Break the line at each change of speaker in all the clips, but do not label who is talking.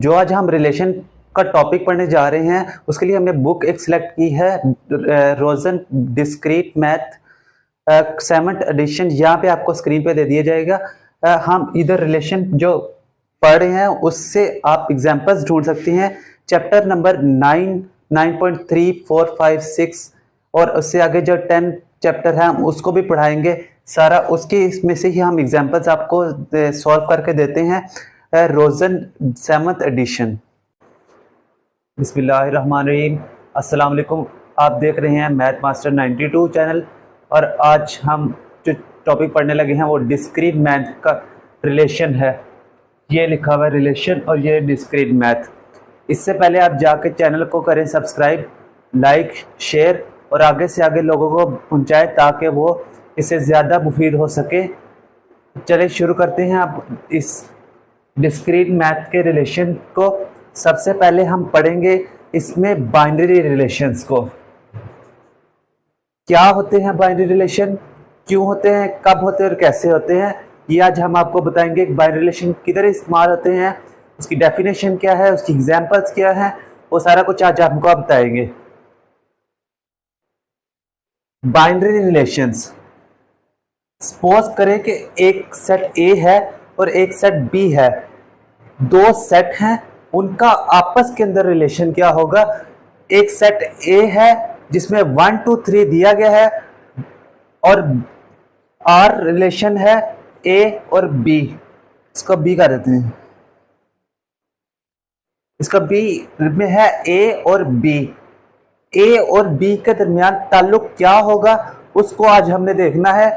जो आज हम रिलेशन का टॉपिक पढ़ने जा रहे हैं उसके लिए हमने बुक एक सिलेक्ट की है, रोजन डिस्क्रीट मैथ 7th एडिशन। यहाँ पे आपको स्क्रीन पे दे दिया जाएगा। हम इधर रिलेशन जो पढ़ रहे हैं उससे आप एग्जांपल्स ढूंढ सकते हैं। चैप्टर नंबर 9, 9.3, 4, 5, 6 और उससे आगे जो 10 चैप्टर है हम उसको भी पढ़ाएंगे सारा। उसके इसमें से ही हम एग्जांपल्स आपको सॉल्व करके देते हैं। रोजन 7th एडिशन। बिस्मिल्लाहिर्रहमानिर्रहीम। अस्सलाम वालेकुम। आप देख रहे हैं मैथ मास्टर 92 चैनल और आज हम जो टॉपिक पढ़ने लगे हैं वो डिस्क्रीट मैथ का रिलेशन है। ये लिखा हुआ है रिलेशन और ये डिस्क्रीट मैथ। इससे पहले आप जाकर चैनल को करें सब्सक्राइब, लाइक, शेयर और आगे से आगे लोगों को पहुंचाएं ताकि वो इससे ज़्यादा मुफीद हो सके। चलिए शुरू करते हैं आप इस डिस्क्रीट मैथ के रिलेशन को। सबसे पहले हम पढ़ेंगे इसमें बाइनरी रिलेशंस को। क्या होते हैं बाइनरी रिलेशन, क्यों होते हैं, कब होते हैं और कैसे होते हैं, ये आज हम आपको बताएंगे। बाइनरी रिलेशन किधर इस्तेमाल होते हैं, उसकी डेफिनेशन क्या है, उसकी एग्जांपल्स क्या है, वो सारा कुछ आज हमको आप बताएंगे। बाइनरी रिलेशंस, सपोज करें कि एक सेट ए है और एक सेट बी है। दो सेट हैं, उनका आपस के अंदर रिलेशन क्या होगा। एक सेट ए है जिसमें 1, 2, 3 दिया गया है और आर रिलेशन है ए और बी। इसको बी कर देते हैं। इसका बी में है ए और बी। ए और बी के दरमियान ताल्लुक क्या होगा उसको आज हमने देखना है।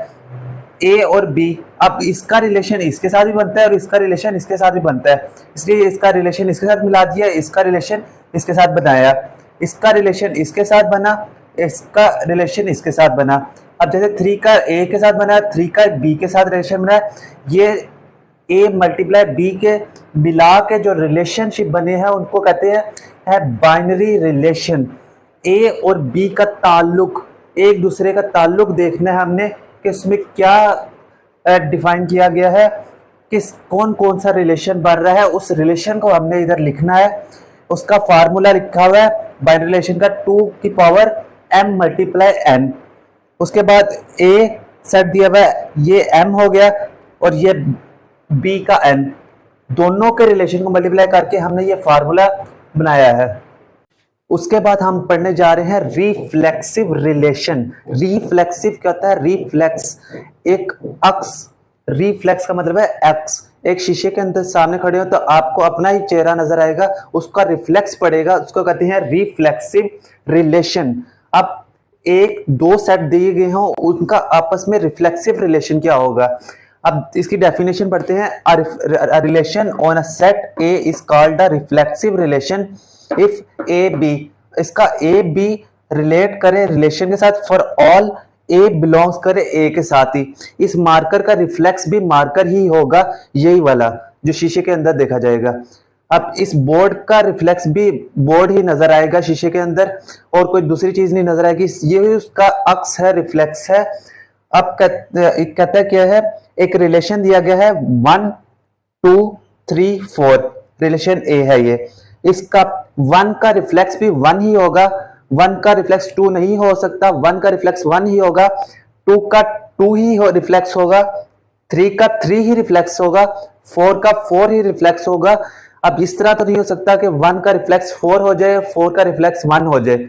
ए और बी, अब इसका रिलेशन इसके साथ भी बनता है और इसका रिलेशन इसके साथ भी बनता है, इसलिए इसका रिलेशन इसके साथ मिला दिया, इसका रिलेशन इसके साथ बनाया, इसका रिलेशन इसके साथ बना, इसका रिलेशन इसके साथ बना। अब जैसे 3 का ए के साथ बना, 3 का बी के साथ रिलेशन बना, ये ए मल्टीप्लाई बी के मिला के जो रिलेशनशिप बने हैं उनको कहते हैं बाइनरी रिलेशन। ए और बी का ताल्लुक, एक दूसरे का ताल्लुक देखना है हमने कि इसमें क्या डिफाइन किया गया है, किस कौन कौन सा रिलेशन बन रहा है, उस रिलेशन को हमने इधर लिखना है। उसका फार्मूला लिखा हुआ है बाइनरी रिलेशन का 2 की पावर m मल्टीप्लाई n। उसके बाद a सेट दिया हुआ है, ये m हो गया और ये b का n, दोनों के रिलेशन को मल्टीप्लाई करके हमने ये फार्मूला बनाया है। उसके बाद हम पढ़ने जा रहे हैं रिफ्लेक्सिव रिलेशन। रिफ्लेक्सिव क्या होता है, रिफ्लेक्स एक अक्स, रिफ्लेक्स का मतलब है एक्स। एक शीशे के अंदर सामने खड़े हो तो आपको अपना ही चेहरा नजर आएगा, उसका रिफ्लेक्स पड़ेगा, उसको कहते हैं रिफ्लेक्सिव रिलेशन। अब एक दो सेट दिए गए हों, उनका आपस में रिफ्लेक्सिव रिलेशन क्या होगा। अब इसकी डेफिनेशन पढ़ते हैं। Relation on a set A is called a reflexive relation if A B, इसका ए बी रिलेट करे रिलेशन के साथ फॉर ऑल ए बिलोंग्स करे ए के साथ ही। इस मार्कर का रिफ्लेक्स भी मार्कर ही होगा, यही वाला जो शीशे के अंदर देखा जाएगा। अब इस बोर्ड का रिफ्लेक्स भी बोर्ड ही नजर आएगा शीशे के अंदर, और कोई दूसरी चीज नहीं नजर आएगी, ये उसका अक्स है, रिफ्लेक्स है। अब कहता है क्या है, एक रिलेशन दिया गया है 1, 2, 3, 4 रिलेशन ए है ये। इसका 1 का रिफ्लेक्स भी 1 ही होगा, 1 का रिफ्लेक्स 2 नहीं हो सकता, 1 का रिफ्लेक्स 1 ही होगा, 2 का 2 ही रिफ्लेक्स होगा, 3 का 3 ही रिफ्लेक्स होगा, 4 का 4 ही रिफ्लेक्स होगा। अब इस तरह तो नहीं हो सकता कि 1 का रिफ्लेक्स 4 हो जाए, 4 का रिफ्लेक्स 1 हो जाए।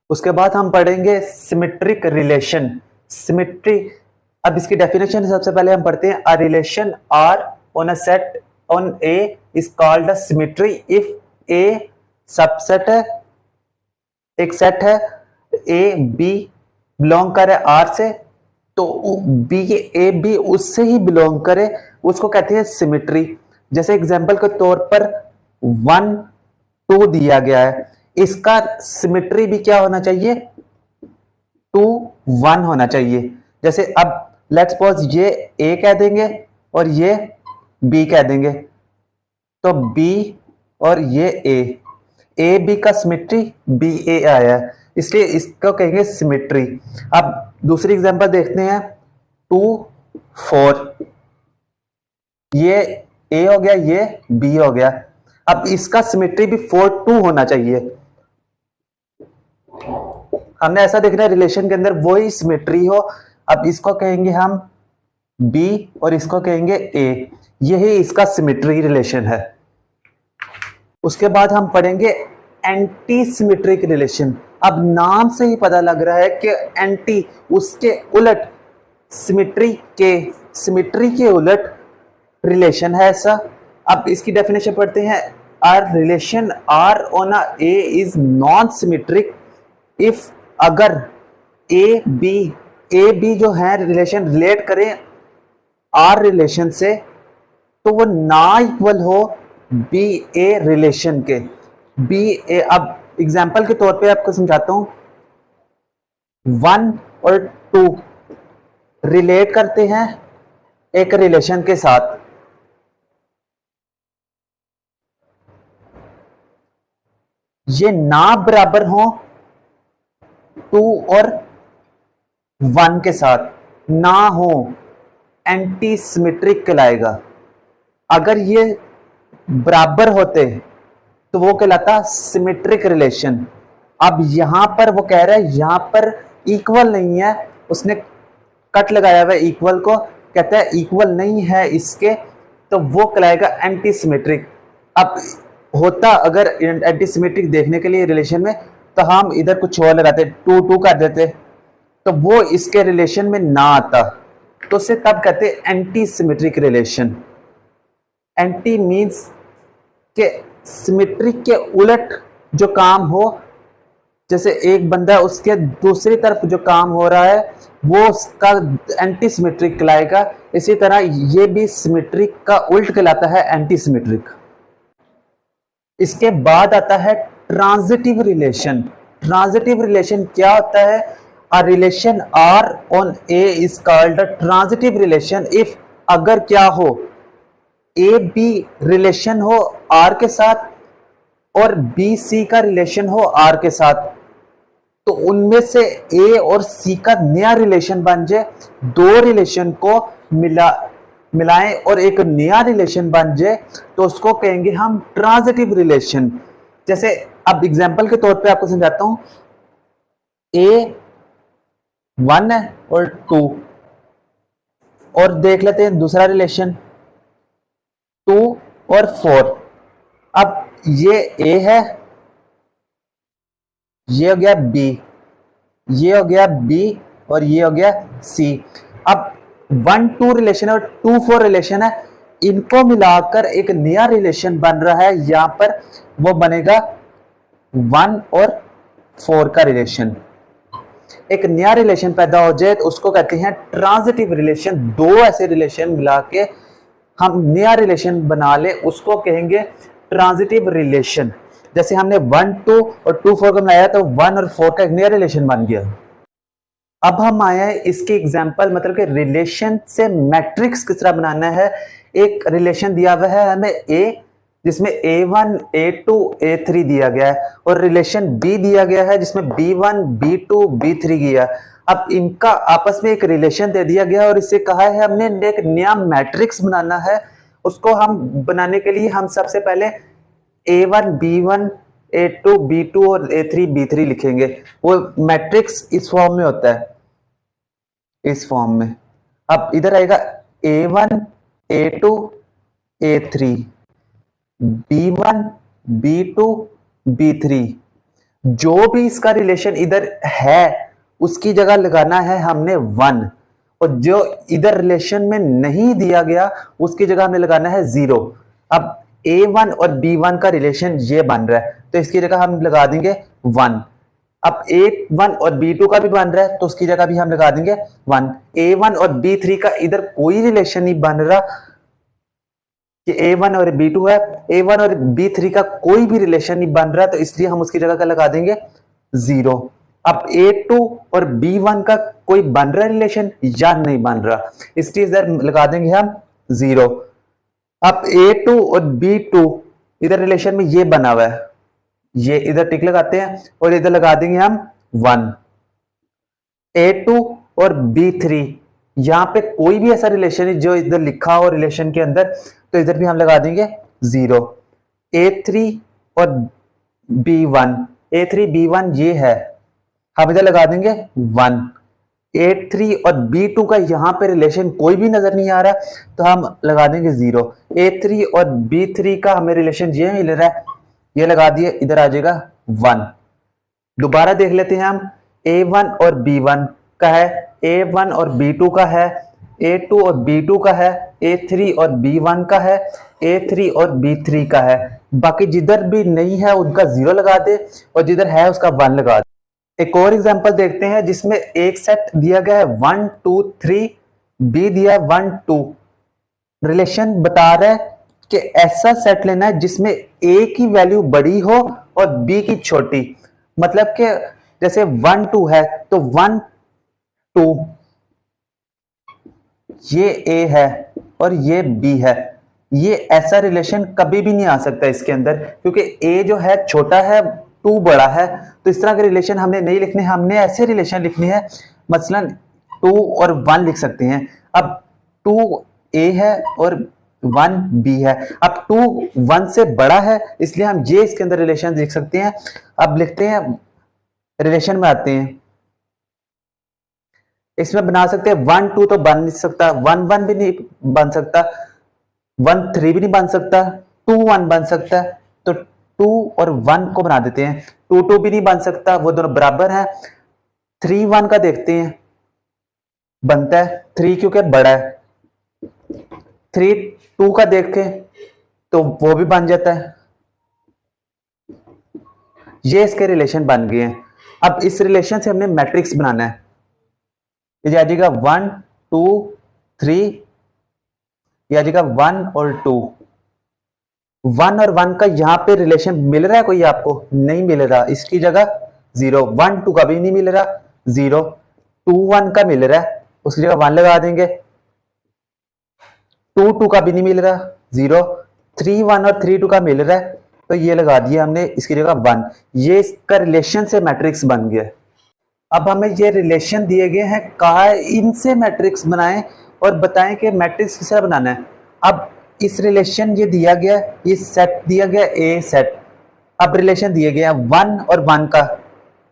उसके बाद हम पढ़ेंगे सिमेट्रिक रिलेशन। सिमेट्री, अब इसकी डेफिनेशन सबसे पहले हम पढ़ते हैं। A relation R on a set on A is called a symmetry if A subset है, एक सेट है ए बी बिलोंग करे आर से, तो बी ए बी उससे ही बिलोंग करे, उसको कहते हैं सिमेट्री। जैसे एग्जांपल के तौर पर 1, 2 दिया गया है, इसका सिमेट्री भी क्या होना चाहिए, 2, 1 होना चाहिए। जैसे अब लेट्स सपोज ये ए कह देंगे और ये बी कह देंगे, तो बी और ये ए बी का सिमेट्री बी ए आया है, इसलिए इसको कहेंगे सिमेट्री। अब दूसरी एग्जांपल देखते हैं 2, 4, ये ए हो गया, ये बी हो गया। अब इसका सिमेट्री भी 4 2 होना चाहिए। हमने ऐसा देखना है रिलेशन के अंदर वही सिमेट्री हो। अब इसको कहेंगे हम बी और इसको कहेंगे ए, यही इसका सिमेट्री रिलेशन है। उसके बाद हम पढ़ेंगे एंटी सिमेट्रिक रिलेशन। अब नाम से ही पता लग रहा है कि एंटी, उसके उलट, सिमेट्री के उलट रिलेशन है ऐसा। अब इसकी डेफिनेशन पढ़ते हैं। R relation R on a A is non symmetric if, अगर ए बी जो है रिलेशन रिलेट करें आर रिलेशन से, तो वो ना इक्वल हो बी ए रिलेशन के। बी ए, अब एग्जाम्पल के तौर पे आपको समझाता हूं। 1 और 2 रिलेट करते हैं एक रिलेशन के साथ, ये ना बराबर हो 2 और 1 के साथ, ना हो, एंटी सिमेट्रिक कहलाएगा। अगर ये बराबर होते तो वो कहलाता सिमेट्रिक रिलेशन। अब यहां पर वो कह रहा है यहां पर इक्वल नहीं है, उसने कट लगाया हुआ इक्वल को, कहता है इक्वल नहीं है इसके, तो वो कहलाएगा एंटी सिमेट्रिक। अब होता अगर एंटी सिमेट्रिक देखने के लिए रिलेशन में, तो हम इधर कुछ और लगाते, 2 2 कर देते, तो वो इसके रिलेशन में ना आता, तो उसे तब कहते anti symmetric relation. Anti means के सिमेट्रिक के उलट जो काम हो, जैसे एक बंदा उसके दूसरी तरफ जो काम हो रहा है वो उसका एंटी सिमेट्रिक कहलाएगा। इसी तरह ये भी सिमेट्रिक का उल्ट कहलाता है एंटी सिमेट्रिक। इसके बाद आता है ट्रांजिटिव रिलेशन। ट्रांजिटिव रिलेशन क्या होता है? A relation R on A is called a transitive relation if, अगर क्या हो, ए बी रिलेशन हो आर के साथ और बी सी का रिलेशन हो आर के साथ, तो उनमें से ए और सी का नया रिलेशन बन जाए, दो रिलेशन को मिलाएं और एक नया रिलेशन बन जाए, तो उसको कहेंगे हम ट्रांजिटिव रिलेशन। जैसे अब एग्जांपल के तौर पे आपको समझाता हूं। ए 1 है और 2, और देख लेते हैं दूसरा रिलेशन 2 और 4। अब ये ए है, ये हो गया बी, ये हो गया बी और ये हो गया सी। अब 1 2 रिलेशन और 2 4 रिलेशन है, इनको मिलाकर एक नया रिलेशन बन रहा है यहां पर, वो बनेगा 1 और 4 का रिलेशन। एक नया रिलेशन पैदा हो जाए तो उसको कहते हैं ट्रांजिटिव रिलेशन। दो ऐसे रिलेशन मिला के हम नया रिलेशन बना ले, उसको कहेंगे ट्रांजिटिव रिलेशन। जैसे हमने 1 2 और 2 4 को बनाया तो 1 और 4 का एक नया रिलेशन बन गया। अब हम आए हैं इसके एग्जाम्पल, मतलब कि रिलेशन से मैट्रिक्स किस तरह बनाना है। एक रिलेशन दिया हुआ है हमें ए, जिसमें A1 A2 A3 दिया गया है, और रिलेशन B दिया गया है जिसमें B1 B2 B3 गया। अब इनका आपस में एक रिलेशन दे दिया गया और इससे कहा है हमने एक नया मैट्रिक्स बनाना है। उसको हम बनाने के लिए हम सबसे पहले A1 B1 A2 B2 और A3 B3 लिखेंगे। वो मैट्रिक्स इस फॉर्म में होता है, इस फॉर्म में। अब इधर आएगा A1 A2 A3 B1 B2 B3। जो भी इसका रिलेशन इधर है उसकी जगह लगाना है हमने 1, और जो इधर रिलेशन में नहीं दिया गया उसकी जगह हमें लगाना है 0। अब A1 और B1 का रिलेशन ये बन रहा है तो इसकी जगह हम लगा देंगे 1। अब A1 और B2 का भी बन रहा है तो उसकी जगह भी हम लगा देंगे 1। A1 और B3 का इधर कोई रिलेशन नहीं बन रहा कि A1 और B2 है, A1 और B3 का कोई भी रिलेशन नहीं बन रहा, तो इसलिए हम उसकी जगह का लगा देंगे 0। अब A2 और B1 का कोई बन रहा रिलेशन या नहीं बन रहा, इसलिए इधर लगा देंगे हम 0। अब A2 और B2 इधर रिलेशन में ये बना हुआ है, ये इधर टिक लगाते हैं और इधर लगा देंगे हम 1। A2 और B3 यहां पे कोई भी ऐसा रिलेशन है जो इधर लिखा हो रिलेशन के अंदर, तो इधर भी हम लगा देंगे 0। A3 और B1, A3 B1 ये है, हम इधर लगा देंगे 1। A3 और B2 का यहाँ पे रिलेशन कोई भी नजर नहीं आ रहा, तो हम लगा देंगे 0। A3 और B3 का हमें रिलेशन ये मिल रहा है, ये लगा दिए, इधर आ जाएगा 1। दोबारा देख लेते हैं हम, A1 और B1 का है, A1 और B2 का है, A2 और B2 का है, A3 और B1 का है, A3 और B3 का है। बाकी जिधर भी नहीं है उनका 0 लगा दे और जिधर है उसका 1 लगा दे। एक और एग्जांपल देखते हैं जिसमें एक सेट दिया गया है 1 2 3, B दिया 1 2। रिलेशन बता रहा है कि ऐसा सेट लेना है जिसमें A की वैल्यू बड़ी हो और B की छोटी। मतलब कि जैसे 1 2 है तो 1 2 ये A है और ये B है। ये ऐसा रिलेशन कभी भी नहीं आ सकता इसके अंदर, क्योंकि A जो है छोटा है, 2 बड़ा है। तो इस तरह के रिलेशन हमने नहीं लिखने, हमने ऐसे रिलेशन लिखनी है, मसलन 2 और 1 लिख सकते हैं। अब 2 A है और 1 B है। अब 2 1 से बड़ा है, इसलिए हम ये इसके अंदर रिलेशन लिख सकते हैं। अब लिखते हैं, रिलेशन में आते हैं, इसमें बना सकते हैं 1 2 तो बन नहीं सकता, 1 1 भी नहीं बन सकता, 1 3 भी नहीं बन सकता, 2 1 बन सकता है। तो 2 और 1 को बना देते हैं, 2 2 भी नहीं बन सकता, वो दोनों बराबर हैं। 3 1 का देखते हैं, बनता है 3 क्योंकि बड़ा है। 3 2 का देखें तो वो भी बन जाता है। ये इसके रिलेशन बन गए हैं। अब इस रिलेशन से हमने मैट्रिक्स बनाना है। ये आ जाएगा 1 2 3, ये आ जाएगा 1 और 2। 1 और 1 का यहां पे रिलेशन मिल रहा है कोई आपको? नहीं मिल रहा, इसकी जगह 0। 1 2 का भी नहीं मिल रहा, 0। 2 1 का मिल रहा है, उसकी जगह 1 लगा देंगे। 2 2 का भी नहीं मिल रहा, 0। 3 1 और 3 2 का मिल रहा है, तो ये लगा दिया हमने, इसकी जगह 1। ये इसका रिलेशन से मैट्रिक्स बन गया। अब हमें ये रिलेशन दिए गए हैं, कहा है इनसे मैट्रिक्स बनाएं और बताएं कि मैट्रिक्स किस तरह बनाना है। अब इस रिलेशन ये दिया गया, ये सेट दिया गया A सेट। अब रिलेशन दिए गए हैं 1 और 1 का,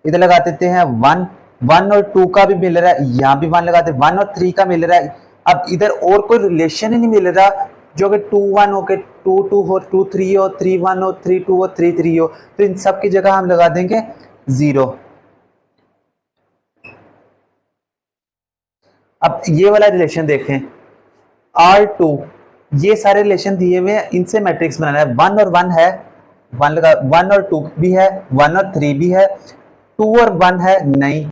इधर लगा देते हैं 1। 1 और 2 का भी मिल रहा है, यहाँ भी 1 लगाते हैं। 1 और 3 का मिल रहा है। अब इधर और कोई रिलेशन ही नहीं मिल रहा जो कि 2 1 हो के 2 2 हो, 2 3 हो, 3 1 हो, 3 2 हो, 3 3 हो। तो इन सब की जगह हम लगा देंगे 0। अब ये वाला रिलेशन देखें, R2, ये सारे रिलेशन दिए हुए हैं, इनसे मैट्रिक्स बनाना है। 1 और 1 है, 1 लगा, 1 और 2 भी है, 1 और 3 भी है। 2 और 1 है, नहीं।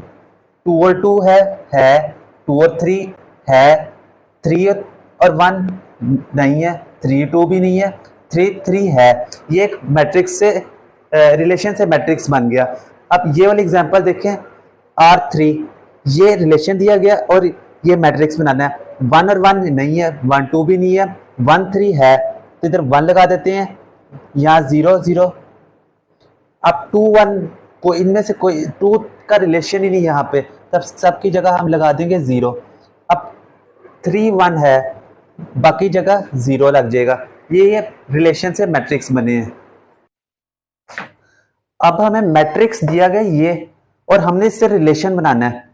2 और 2 है, 2 और 3 है। 3 और 1 नहीं है, 3 2 भी नहीं है, 3 3 है। ये एक मैट्रिक्स से रिलेशन से मैट्रिक्स बन गया। अब ये वाली एग्जांपल देखें, R3, ये रिलेशन दिया गया और ये मैट्रिक्स बनाना है। 1 और 1 नहीं है, 1 2 भी नहीं है, 1 3 है, तो इधर 1 लगा देते हैं, यहाँ 0 0। अब 2 1 को, इनमें से कोई 2 का रिलेशन ही नहीं यहाँ पे, तब सबकी जगह हम लगा देंगे 0। अब 3 1 है, बाकी जगह 0 लग जाएगा। ये रिलेशन से मैट्रिक्स बने हैं। अब हमें मैट्रिक्स दिया गया ये, और हमने इससे रिलेशन बनाना है।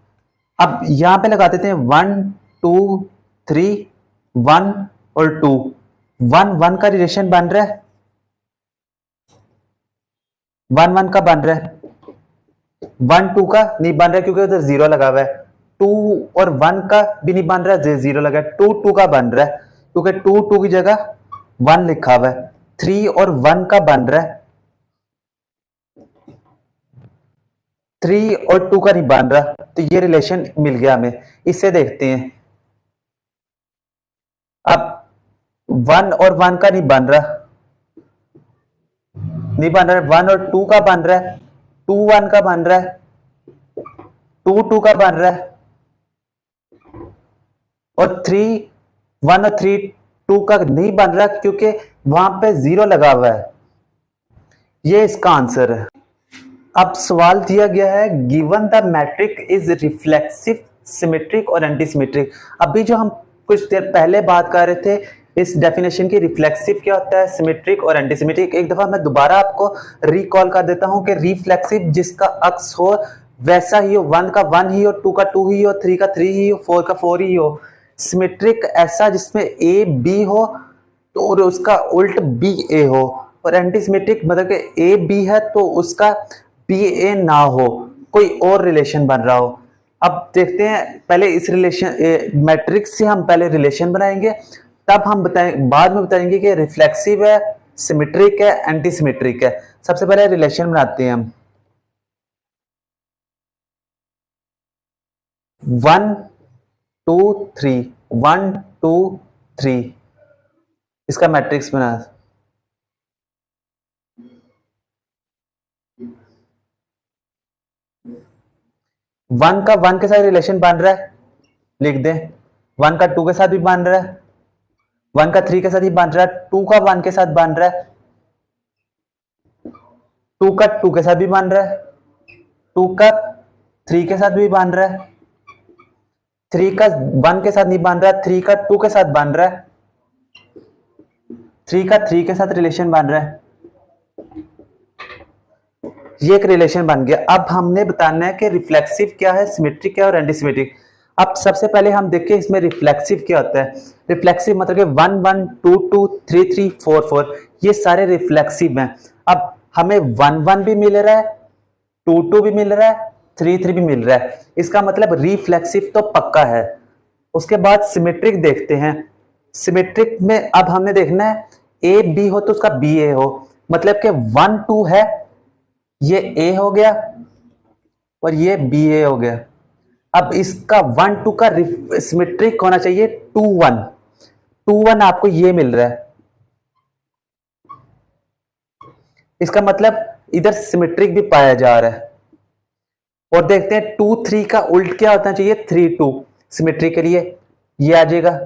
अब यहां पे लगा देते हैं 1 2 3, 1 और 2। 1 1 का रिलेशन बन रहा है, 1 1 का बन रहा है, 1 2 का नहीं बन रहा है क्योंकि उधर 0 लगा हुआ है। 2 और 1 का भी नहीं बन रहा है, 0 लगा है। 2 2 का बन रहा है क्योंकि 2 2 की जगह 1 लिखा हुआ है। 3 और 1 का बन रहा है, 3 और 2 का नहीं बन रहा, तो ये रिलेशन मिल गया हमें। इससे देखते हैं, अब 1 और 1 का नहीं बन रहा, नहीं बन रहा है। 1 और 2 का बन रहा है, 2 1 का बन रहा है, 2 2 का बन रहा है, और 3 1 और 3 2 का नहीं बन रहा क्योंकि वहां पे 0 लगा हुआ है। ये इसका आंसर है। अब सवाल दिया गया है, given the matrix is reflexive, symmetric और एंटी सिमेट्रिक। अभी जो हम कुछ देर पहले बात कर रहे थे, इस डेफिनेशन की रिफ्लेक्सिव क्या होता है, सिमेट्रिक और एंटीसिमेट्रिक। एक दफा मैं दोबारा आपको रिकॉल कर देता हूं कि रिफ्लेक्सिव जिसका अक्स हो वैसा ही हो, 1 का 1 ही हो, 2 का 2 ही हो, 3 का 3 ही हो, 4 का 4 ही हो। सिमेट्रिक ऐसा जिसमें ए बी हो तो और उसका उल्ट बी ए हो, और एंटीसिमेट्रिक मतलब कि ए बी है तो उसका बी ए ना हो, कोई और रिलेशन बन रहा हो। अब देखते हैं, पहले इस रिलेशन मैट्रिक्स से हम पहले रिलेशन बनाएंगे, तब हम बताएं, बाद में बताएंगे कि रिफ्लेक्सिव है, सिमेट्रिक है, एंटीसिमेट्रिक है। सबसे पहले रिलेशन बनाते हैं हम। 1 2 3, 1 2 3, इसका मैट्रिक्स बना। 1 का 1 के साथ रिलेशन बन रहा है, लिख दें। 1 का 2 के साथ भी बन रहा है, 1 का 3 के साथ ही बन रहा है, 2 का 1 के साथ बन रहा है, 2 का 2 के साथ भी बन रहा है, 2 का 3 के साथ भी बन रहा है, 3 का 1 के साथ नहीं बन रहा है, 3 का 2 के साथ बन रहा है, 3 का 3 के साथ रिलेशन बन रहा है। ये एक रिलेशन बन गया। अब हमने बताना है कि रिफ्लेक्सिव क्या है, सिमेट्रिक क्या है और एंटीसिमेट्रिक। अब सबसे पहले हम देखें इसमें रिफ्लेक्सिव क्या होता है। रिफ्लेक्सिव मतलब कि 1 1 2 2 3 3 4 4, ये सारे रिफ्लेक्सिव हैं। अब हमें 1 1 भी मिल रहा है, 2 2 भी मिल रहा है, 3 3 भी मिल रहा है, इसका मतलब रिफ्लेक्सिव तो पक्का है। उसके बाद सिमेट्रिक देखते हैं। सिमेट्रिक में अब हमने देखना है ए बी हो तो उसका बी ए हो, मतलब कि 1 2 है, ये ए हो गया और ये बी ए हो गया। अब इसका 1 2 का सिमेट्रिक होना चाहिए 2 1, 2 1 आपको ये मिल रहा है, इसका मतलब इधर सिमेट्रिक भी पाया जा रहा है। और देखते हैं 2 3 का उल्ट क्या होना चाहिए, 3 2, सिमेट्रिक के लिए ये आ जाएगा,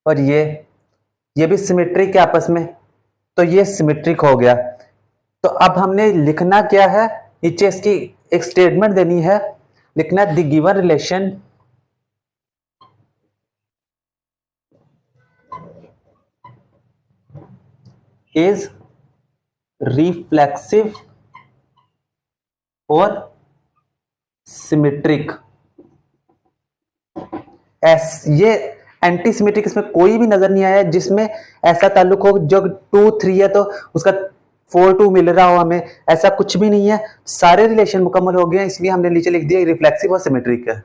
और ये भी सिमेट्रिक है आपस में, तो ये सिमेट्रिक हो गया। तो अब हमने लिखना क्या है, नीचे इसकी एक स्टेटमेंट देनी है, लिखना the given relation is reflexive और सिमेट्रिक। ये एंटीसिमेट्रिक इसमें कोई भी नजर नहीं आया जिसमें ऐसा ताल्लुक हो, जो 2 3 है तो उसका 4 2 मिल रहा हो हमें, ऐसा कुछ भी नहीं है। सारे रिलेशन मुकम्मल हो गए, इसलिए हमने नीचे लिख दिया रिफ्लेक्सिव और सिमेट्रिक है।